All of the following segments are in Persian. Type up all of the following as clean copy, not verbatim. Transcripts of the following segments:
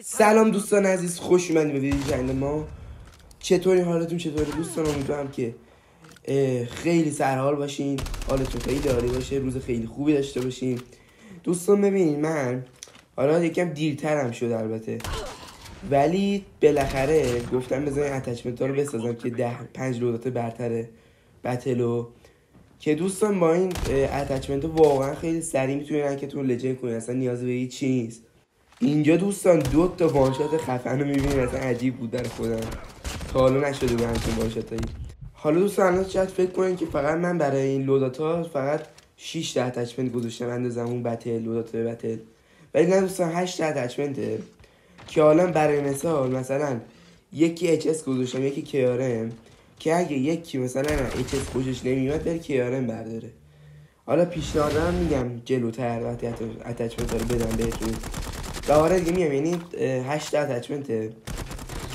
سلام دوستان عزیز، خوش اومدید به ویدیو چنل ما. چطوری حالتون؟ چطوری دوستان؟ امیدوارم که خیلی سرحال باشین، حالتون خیلی عالی باشه، روز خیلی خوبی داشته باشین. دوستان ببینید، من حالا یکم دیرترم شد البته، ولی بالاخره گفتم بذارین اتچمنت ها رو بسازم که 5 لودات برتره بتلو، که دوستان با این اتچمنت ها واقعا خیلی سریع میتونین رنکتون لجند کنین، اصلا نیازی به هیچ چیز نیست. اینجا دوستان 2 تا وانشات خفن رو میبینید، اصلا عجیب بود در خودم، تا حالا نشده بود همچین وانشاتایی. حالا دوستان الان شاید فکر کنین که فقط من برای این لوداتا فقط 6 تا اتچمنت گذاشتم اندازم اون بتل لودات بتل، ولی نه دوستان 8 تا اتچمنته که حالا برای مثلا یکی اچ اس گذاشتم، یکی کیارم، که اگه یکی مثلا اچ اس خوشش نمیاد بره کیارم برداره. حالا پیشنهادم میگم جلوتر وقتی اتچمنت رو بدم بهتون، و آره دیگه میگم، یعنی 8 تا اتچمنته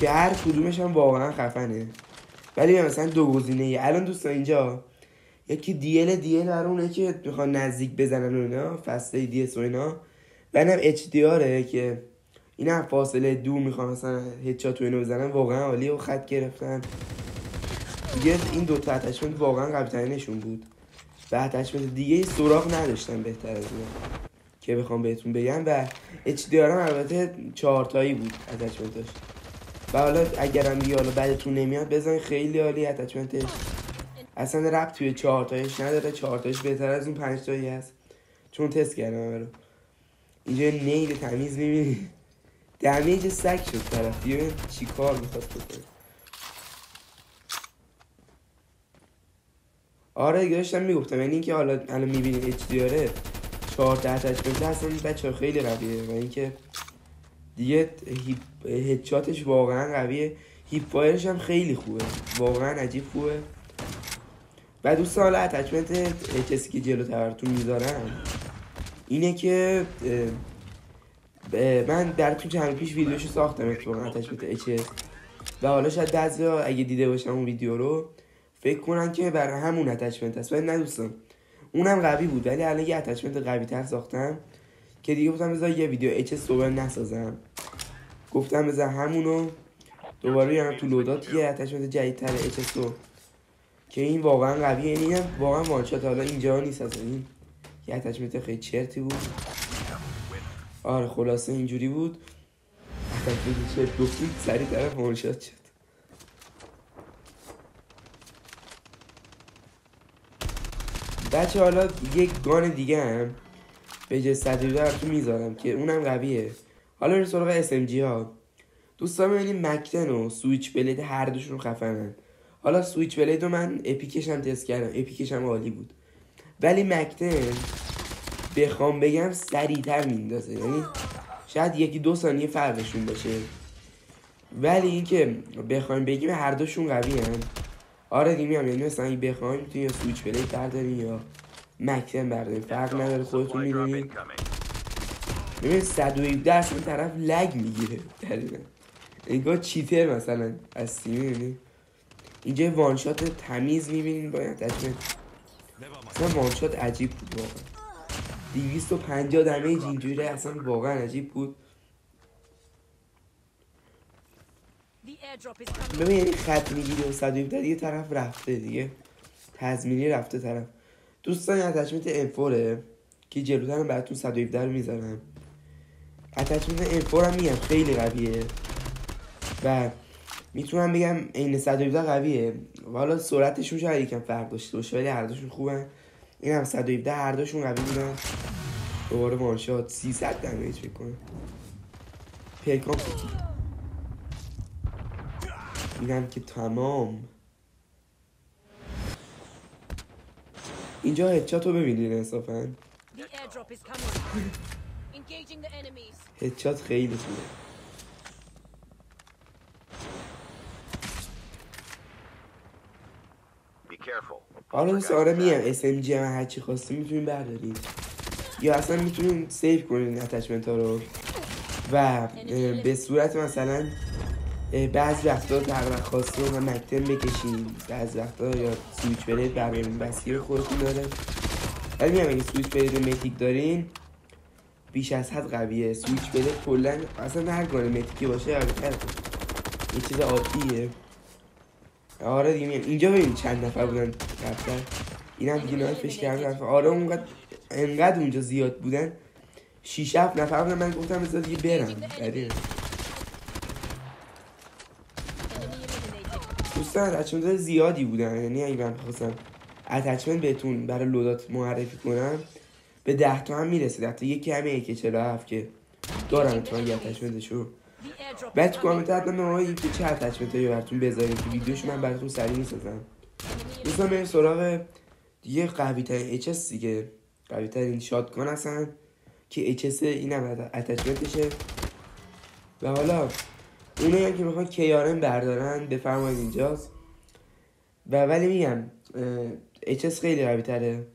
که هر کدومش هم واقعا خفنه، ولی مثلا 2 گزینه الان دوستان اینجا یکی دیل برای اونه که میخوان نزدیک بزنن و اینا، فصله دی اس و اینا، و اینم اچ دی آره که اینا فاصله دور میخوان مثلا هدشات و اینو بزنن، واقعا عالیه و خط گرفتن دیگه. این 2 تا اتچمنت واقعا قوی ترینشون بود، و اتچمنت دیگه سوراخ نداشتن بهتر از اینا که بخوام بهتون بگم، و اچ دی آر هم البته 4 تایی بود اتچمنتش. و حالا اگرم دیگه حالا بعدتون نمیاد بزنین، خیلی عالی اتچمنتش، اصلا ربط توی 4 تایش نداره، 4 تایش بهتر از اون 5 تایی هست، چون تست کردم رو. اینجا نیل تمیز میبینی، دمیج سگ شد طرف، دیگه چی کار میخواد بکنه. آره دیگه داشتم میگفتم، یعنی اینکه حالا الان میبینید اچ دی آره 4 تا اتچمنت اصلا بچه‌ها خیلی قویه، و اینکه دیگه هدشاتش واقعا قویه، هیپ فایرش هم خیلی خوبه، واقعا عجیب خوبه. و دوستان حالا اتچمنت کسی که جلوتر براتون میذارم اینه که من در تو چند پیش ویدیوشو ساختم اتفاقا اتچمنت اچ، و حالا شاید بعضیا اگه دیده باشن اون ویدیو رو فکر کنن که برای همون اتچمنت هست، ولی نه دوستان، اونم قوی بود، ولی الان یه اتچمنت قوی تر ساختم که دیگه گفتم بذار یه ویدیو اچ اس دوباره نسازم، گفتم بذار همونو دوباره بیارم تو لودات یه اتچمنت جدیدتر اچ اس رو، که این واقعا قویه، یعنی هم واقعا وانشات. حالا اینجا نیست اصلا، این یه اتچمنت خیلی چرتی بود. آره خلاصه اینجوری بود، اتچمنت چرت گفتید سریع طرف وانشات شد. بچه حالا یک گان دیگه هم به جای 117 تو میذارم که اونم قویه. حالا این سراغ اس ام جی ها دوستان، ببینید مکتن و سویچ بلید هر دوشون خفنن. حالا سویچ بلید رو من اپیکش هم تست کردم، اپیکش هم عالی بود، ولی مکتن بخوام بگم سریعتر میندازه، یعنی شاید 1-2 ثانیه فرقشون باشه، ولی اینکه بخوایم بگیم هر دوشون قوی هن. آره دیگه میام، یعنی مثلا اگه بخوایم تو یا سویچ بلید برداریم یا مکتن برداریم، فرق نداره، خودتون میدونید. ببین 117 اصلا طرف لگ میگیره تقریبا، انگار چیتر مثلا هستی، میبینی اینجا وانشات تمیز میبینین با اتچمنت، اصلا وانشات عجیب بود واقعا، 250 دمیج اینجوری، اصلا واقعا عجیب بود. ببین یعنی خط میگیری و 117 دیگه طرف رفته دیگه، تضمینی رفته طرف. دوستان اتچمنت انفوره که جلوترم براتون 117 رو میذارم. اتچمنت انفور هم میگم خیلی قویه، و میتونم بگم این 117 قویه، و حالا سرعتشون شاید یکم فرق داشته باشه، ولی هر دوشون خوبن. این هم 117 هر دوشون قوی بودن. دوباره وانشات 300 دمیج میکنه، پیکام اینم که تمام. اینجا هدشات رو ببینید انصافا، هدشات خیلی خوبه. حالا دوست آره میگم اس ام جی هم هرچی خواستیم میتونیم برداریم، یا اصلا میتونیم سیف کنیم اتچمنت ها رو، و به صورت مثلا بعض وقتا در خواسته و مکتن بکشیم، بعض وقتا یا سویچ بلید برداریم، بسیار خودتون داره. ولی میگم اگه سویچ بلید و متیک دارین بیش از حد قویه. سویچ بده کلا اصلا هر گانه متیکی باشه قوی‌تره. یه چیز عادیه. آره دیگه اینجا ببین چند نفر بودن رفتن. اینم دیگه نایفش کردن. آره انقدر اونجا زیاد بودن 6 7 نفر بودن. من گفتم بذار دیگه برم. دوستان اتچمنت زیادی بودن، یعنی اگه من بخواستم اتچمنت بهتون برای لودات معرفی کنم به 10 تا هم میرسه. 10 تا یکی همه که 47 که دارم اتفاقا یه اتچمنتشو. بعد تو کامنت حتما به ما که چه اتچمنتایی براتون بذاریم که ویدیوش من براتون سریع میسازم. دوستان بریم سراغ دیگه قوی ترین HS دیگه، قوی ترین شاتگان هستن که HS اینم اتچمنتشه. و حالا اونایی هم که میخوان KRM بردارن بفرمایید اینجاست. و ولی میگم HS خیلی قوی تره.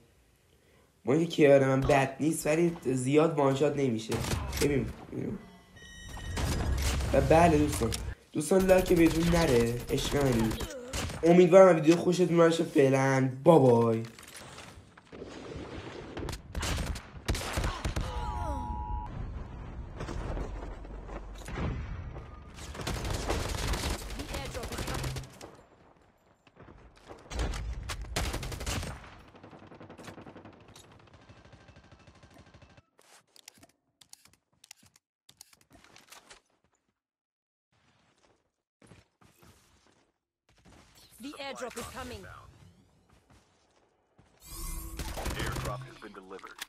ما که KRM هم بد نیست ولی زیاد وانشات نمیشه. ببین و بله دوستان لایک بهتون نره عشق منی. امیدوارم ویدیو خوشتون باشه. فعلا بابای. The airdrop is coming. Airdrop has been delivered.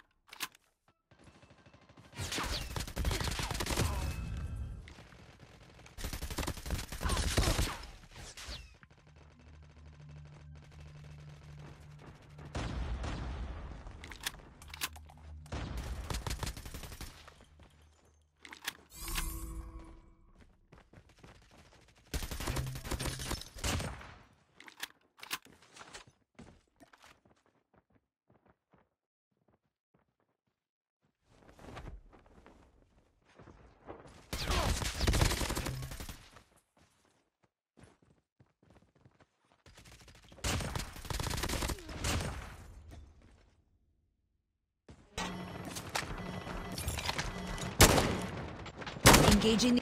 Engaging.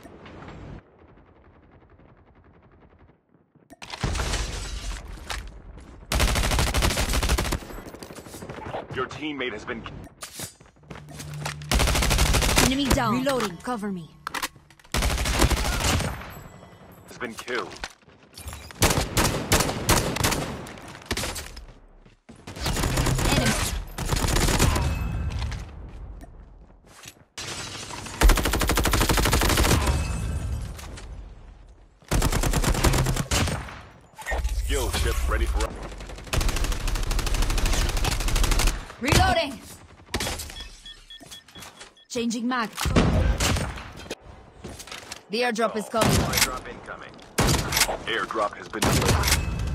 Your teammate has been Enemy down. Reloading. Cover me. killed. Skill chip ready for. Reloading. Changing mag. The airdrop is coming. Airdrop incoming. Airdrop has been delivered.